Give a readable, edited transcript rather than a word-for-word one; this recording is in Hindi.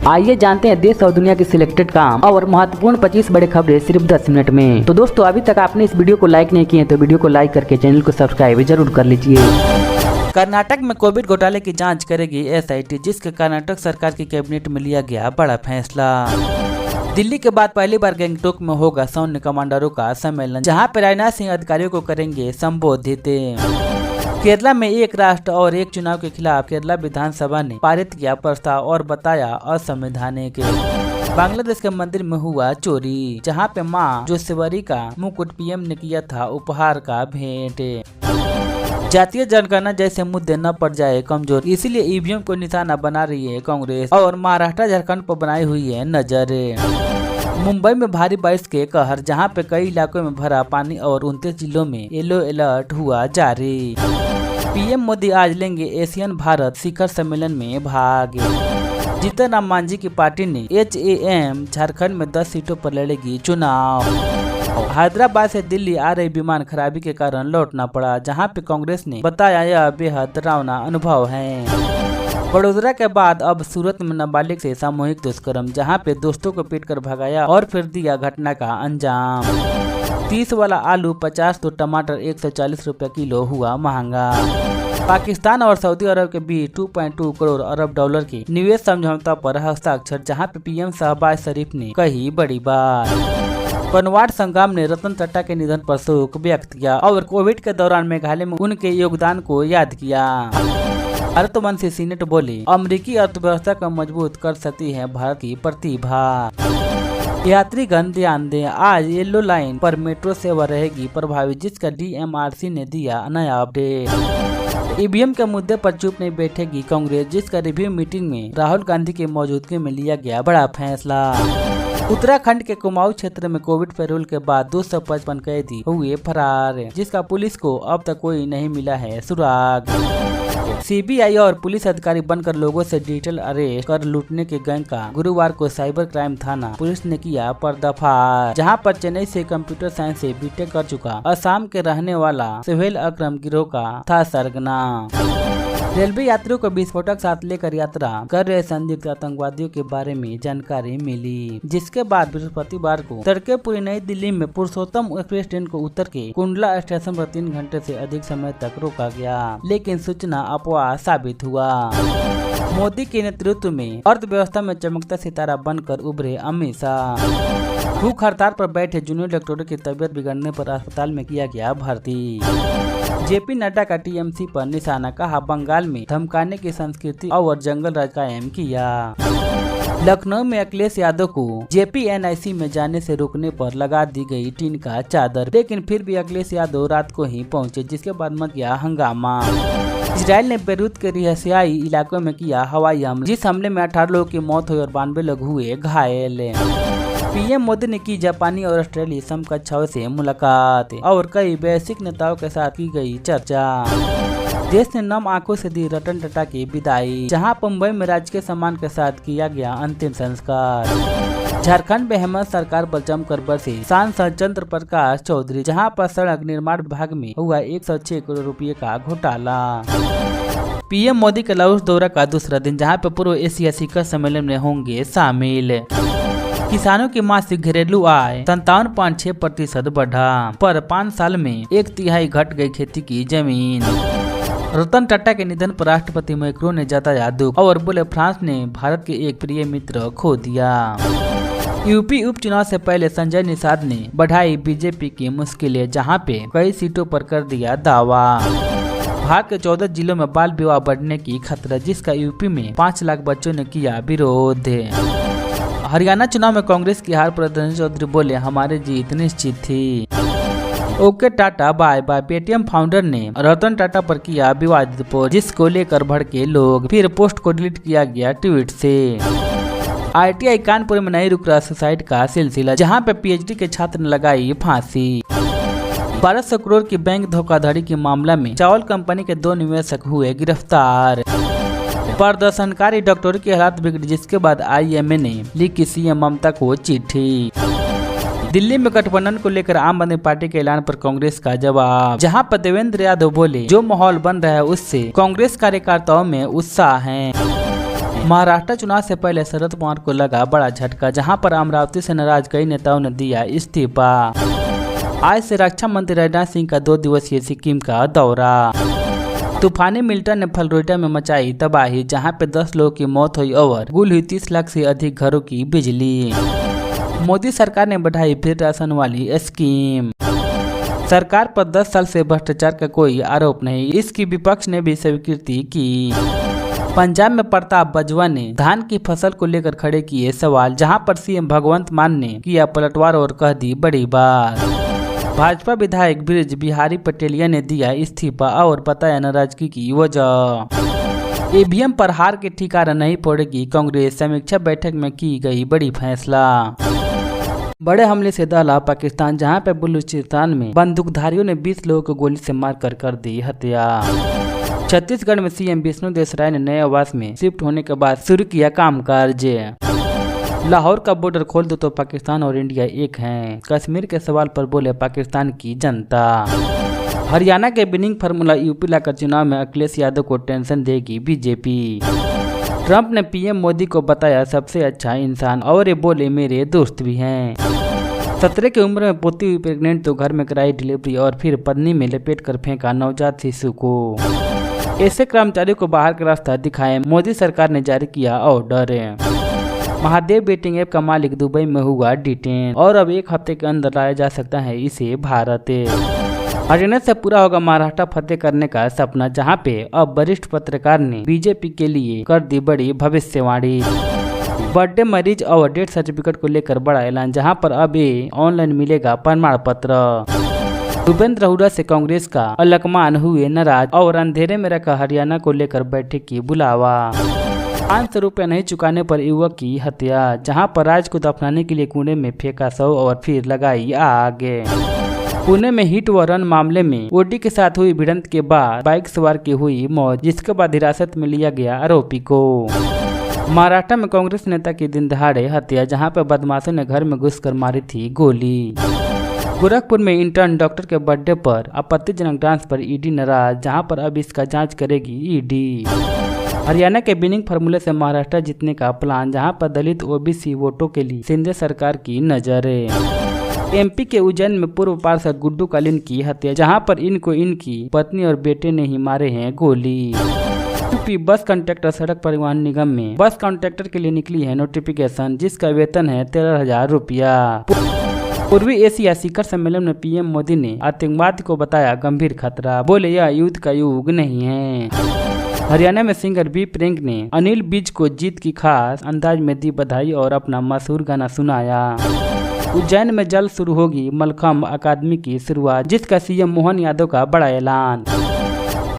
आइए जानते हैं देश और दुनिया की सिलेक्टेड काम और महत्वपूर्ण 25 बड़े खबरें सिर्फ 10 मिनट में। तो दोस्तों, अभी तक आपने इस वीडियो को लाइक नहीं किए तो वीडियो को लाइक करके चैनल को सब्सक्राइब जरूर कर लीजिए। कर्नाटक में कोविड घोटाले की जांच करेगी एसआईटी, जिसके कर्नाटक सरकार की कैबिनेट में लिया गया बड़ा फैसला। दिल्ली के बाद पहली बार गैंगटोक में होगा सैन्य कमांडरों का सम्मेलन, जहां पर राजनाथ सिंह अधिकारियों को करेंगे संबोधित। केरला में एक राष्ट्र और एक चुनाव के खिलाफ केरला विधानसभा ने पारित किया प्रस्ताव और बताया असंवैधानिक। बांग्लादेश के मंदिर में हुआ चोरी, जहां पे मां जोसेवरी का मुकुट पीएम ने किया था उपहार का भेंट। जातीय जनगणना जैसे मुद्दे न पड़ जाए कमजोर, इसीलिए ईवीएम को निशाना बना रही है कांग्रेस और महाराष्ट्र झारखंड पर बनाई हुई है नजर। मुंबई में भारी बारिश के कहर, जहां पे कई इलाकों में भरा पानी और 29 जिलों में येलो अलर्ट हुआ जारी। पीएम मोदी आज लेंगे एशियन भारत शिखर सम्मेलन में भाग। जीतन राम मांझी की पार्टी ने HAM झारखंड में 10 सीटों पर लड़ेगी चुनाव। हैदराबाद से दिल्ली आ रही विमान खराबी के कारण लौटना पड़ा, जहां पे कांग्रेस ने बताया यह बेहद डरावना अनुभव है। बड़ोदरा के बाद अब सूरत में नाबालिग से सामूहिक दुष्कर्म, जहां पे दोस्तों को पीटकर भगाया और फिर दिया घटना का अंजाम। 30 वाला आलू 50 तो टमाटर 140 रुपए किलो हुआ महंगा। पाकिस्तान और सऊदी अरब के बीच 2.2 करोड़ अरब डॉलर के निवेश समझौता पर हस्ताक्षर, जहां पे पीएम शहबाज शरीफ ने कही बड़ी बात। कनवाड़ संग्राम ने रतन टाटा के निधन पर शोक व्यक्त किया और कोविड के दौरान मेघालय में उनके योगदान को याद किया। अर्थमंत्री सीनेट बोले, अमेरिकी अर्थव्यवस्था को मजबूत कर सकती है भारत की प्रतिभा। यात्रीगण ध्यान दें, आज येलो लाइन पर मेट्रो सेवा रहेगी प्रभावित, जिसका DMRC ने दिया नया अपडेट। ईवीएम के मुद्दे पर चुप नहीं बैठेगी कांग्रेस, जिसका रिव्यू मीटिंग में राहुल गांधी की मौजूदगी में लिया गया बड़ा फैसला। उत्तराखंड के कुमाऊं क्षेत्र में कोविड पैरोल के बाद 255 कैदी हुए फरार, जिसका पुलिस को अब तक कोई नहीं मिला है सुराग। CBI और पुलिस अधिकारी बनकर लोगों से डिजिटल अरेस्ट कर लूटने के गैंग का गुरुवार को साइबर क्राइम थाना पुलिस ने किया पर्दाफाश, जहां पर चेन्नई से कंप्यूटर साइंस से बीटेक कर चुका असम के रहने वाला सुहेल अकरम गिरोह का था सरगना। रेलवे यात्रियों को विस्फोटक साथ लेकर यात्रा कर रहे संदिग्ध आतंकवादियों के बारे में जानकारी मिली, जिसके बाद बृहस्पतिवार को तड़के पूरी नई दिल्ली में पुरुषोत्तम एक्सप्रेस ट्रेन को उतर के कुंडला स्टेशन पर 3 घंटे से अधिक समय तक रोका गया, लेकिन सूचना अफवाह साबित हुआ। मोदी के नेतृत्व में अर्थव्यवस्था में चमकता सितारा बनकर उभरे अमित शाह। भूख हड़ताल पर बैठे जूनियर डॉक्टरों की तबीयत बिगड़ने पर अस्पताल में किया गया भर्ती। JP नड्डा का TMC पर निशाना, कहा बंगाल में धमकाने की संस्कृति और जंगल राज कायम किया। लखनऊ में अखिलेश यादव को JPNIC में जाने से रोकने पर लगा दी गई टीन का चादर, लेकिन फिर भी अखिलेश यादव रात को ही पहुंचे, जिसके बाद मच गया हंगामा। इजराइल ने बेरूत के रिहायशी इलाकों में किया हवाई हमला, जिस हमले में 18 लोगों की मौत हुई और 92 लोग हुए घायल। पीएम मोदी ने की जापानी और ऑस्ट्रेलियाई समकक्षों से मुलाकात और कई वैश्विक नेताओं के साथ की गई चर्चा। देश ने नम आंखों से दी रतन टाटा की विदाई, जहां मुंबई में राजकीय सम्मान के साथ किया गया अंतिम संस्कार। झारखंड में हेमंत सरकार पर जमकर बरसे सांसद चंद्र प्रकाश चौधरी, जहां पर सड़क निर्माण विभाग में हुआ 106 करोड़ रुपए का घोटाला। पीएम मोदी का लाओस दौरा का दूसरा दिन, जहां पर पूर्व एशिया शिखर सम्मेलन में होंगे शामिल। किसानों की मासिक घरेलू आय 57.6% बढ़ा, पर 5 साल में 1/3 घट गई खेती की जमीन। रतन टाटा के निधन पर राष्ट्रपति मैक्रोन ने जताया दुख और बोले फ्रांस ने भारत के एक प्रिय मित्र खो दिया। यूपी उपचुनाव से पहले संजय निषाद ने बढ़ाई बीजेपी की मुश्किलें, जहां पे कई सीटों पर कर दिया दावा। भारत के 14 जिलों में बाल विवाह बढ़ने की खतरा, जिसका यूपी में 5 लाख बच्चों ने किया विरोध। हरियाणा चुनाव में कांग्रेस की हार पर धनेश चौधरी बोले, हमारी जीत निश्चित थी। Okay tata bye bye. Paytm founder ने रतन टाटा पर किया विवादित पोस्ट, जिसको लेकर भड़के लोग, फिर पोस्ट को डिलीट किया गया ट्वीट से। ITI कानपुर में नहीं रुक रहा सुसाइड का सिलसिला, जहां पे PhD के छात्र ने लगाई फांसी। 1200 करोड़ की बैंक धोखाधड़ी के मामला में चावल कंपनी के 2 निवेशक हुए गिरफ्तार। प्रदर्शनकारी डॉक्टरों की हालत बिगड़ी, जिसके बाद IMA ने लिखी CM ममता को चिट्ठी। दिल्ली में गठबंधन को लेकर आम आदमी पार्टी के ऐलान पर कांग्रेस का जवाब, जहां पर देवेंद्र यादव बोले, जो माहौल बन रहा है उससे कांग्रेस कार्यकर्ताओं में उत्साह है। महाराष्ट्र चुनाव से पहले शरद पवार को लगा बड़ा झटका, जहां पर अमरावती से नाराज कई नेताओं ने दिया इस्तीफा। आज से रक्षा मंत्री राजनाथ सिंह का 2 दिवसीय सिक्किम का दौरा। तूफानी मिल्टन ने फ्लोरिडा में मचाई तबाही, जहां पे 10 लोगों की मौत हुई और गुल हुई 30 लाख से अधिक घरों की बिजली। मोदी सरकार ने बढ़ाई फिर राशन वाली स्कीम। सरकार पर 10 साल से भ्रष्टाचार का कोई आरोप नहीं, इसकी विपक्ष ने भी स्वीकृति की। पंजाब में प्रताप बाजवा ने धान की फसल को लेकर खड़े किए सवाल, जहां पर सीएम भगवंत मान ने किया पलटवार और कह दी बड़ी बात। भाजपा विधायक ब्रिज बिहारी पटेलिया ने दिया इस्तीफा और बताया नाराजगी की वजह। ईवीएम पर हार के ठिकाना नहीं पड़ेगी कांग्रेस, समीक्षा बैठक में की गई बड़ी फैसला। बड़े हमले से दहला पाकिस्तान, जहां पे बलूचिस्तान में बंदूकधारियों ने 20 लोगों को गोली से मारकर कर दी हत्या। छत्तीसगढ़ में सीएम विष्णुदेव साय ने नए आवास में शिफ्ट होने के बाद शुरू किया कामकाज। लाहौर का बॉर्डर खोल दो तो पाकिस्तान और इंडिया एक हैं, कश्मीर के सवाल पर बोले पाकिस्तान की जनता। हरियाणा के विनिंग फार्मूला यूपी लाकर चुनाव में अखिलेश यादव को टेंशन देगी बीजेपी। ट्रंप ने पीएम मोदी को बताया सबसे अच्छा इंसान और ये बोले मेरे दोस्त भी हैं। 17 की उम्र में पोती हुई प्रेग्नेंट तो घर में कराई डिलीवरी और फिर पत्नी में लपेट कर फेंका नवजात शिशु को। ऐसे कर्मचारियों को बाहर का रास्ता दिखाएं, मोदी सरकार ने जारी किया ऑर्डर। महादेव बेटिंग ऐप का मालिक दुबई में हुआ डिटेन और अब 1 हफ्ते के अंदर लाया जा सकता है इसे भारत। हरियाणा से पूरा होगा महाराष्ट्र फतेह करने का सपना, जहां पे अब वरिष्ठ पत्रकार ने बीजेपी के लिए कर दी बड़ी भविष्यवाणी। बर्थडे मरीज और डेथ सर्टिफिकेट को लेकर बड़ा ऐलान, जहां पर अब ये ऑनलाइन मिलेगा प्रमाण पत्र। भूपेंद्र हुड्डा से कांग्रेस का अलकमान हुए नाराज और अंधेरे में रखा हरियाणा को लेकर बैठक की बुलावा। 500 रुपये नहीं चुकाने पर युवक की हत्या, जहां पर राज को दफनाने के लिए कुएं में फेंका शव और फिर लगाई आग। पुणे में हिट व रन मामले में ओडी के साथ हुई भिड़ंत के बाद बाइक सवार की हुई मौत, जिसके बाद हिरासत में लिया गया आरोपी को। महाराष्ट्र में कांग्रेस नेता की दिन दहाड़े हत्या, जहां पर बदमाशों ने घर में घुसकर मारी थी गोली। गोरखपुर में इंटर्न डॉक्टर के बर्थडे पर आपत्तिजनक डांस पर ईडी नाराज, जहां पर अब इसका जांच करेगी ईडी। हरियाणा के विनिंग फार्मूले से महाराष्ट्र जीतने का प्लान, जहां पर दलित ओबीसी वोटों के लिए सिंधिया सरकार की नजर। एमपी के उज्जैन में पूर्व पार्षद गुड्डू कालीन की हत्या, जहां पर इनको इनकी पत्नी और बेटे ने ही मारे हैं गोली। यूपी बस कंडक्टर सड़क परिवहन निगम में बस कंडक्टर के लिए निकली है नोटिफिकेशन, जिसका वेतन है 13,000 रुपया। पूर्वी एशिया शिखर सम्मेलन में पीएम मोदी ने आतंकवाद को बताया गंभीर खतरा, बोले यह युद्ध का युग नहीं है। हरियाणा में सिंगर बी प्रेंक ने अनिल विज को जीत की खास अंदाज में दी बधाई और अपना मशहूर गाना सुनाया। उज्जैन में जल्द शुरू होगी मलखम्ब अकादमी की शुरुआत, जिसका सीएम मोहन यादव का बड़ा ऐलान।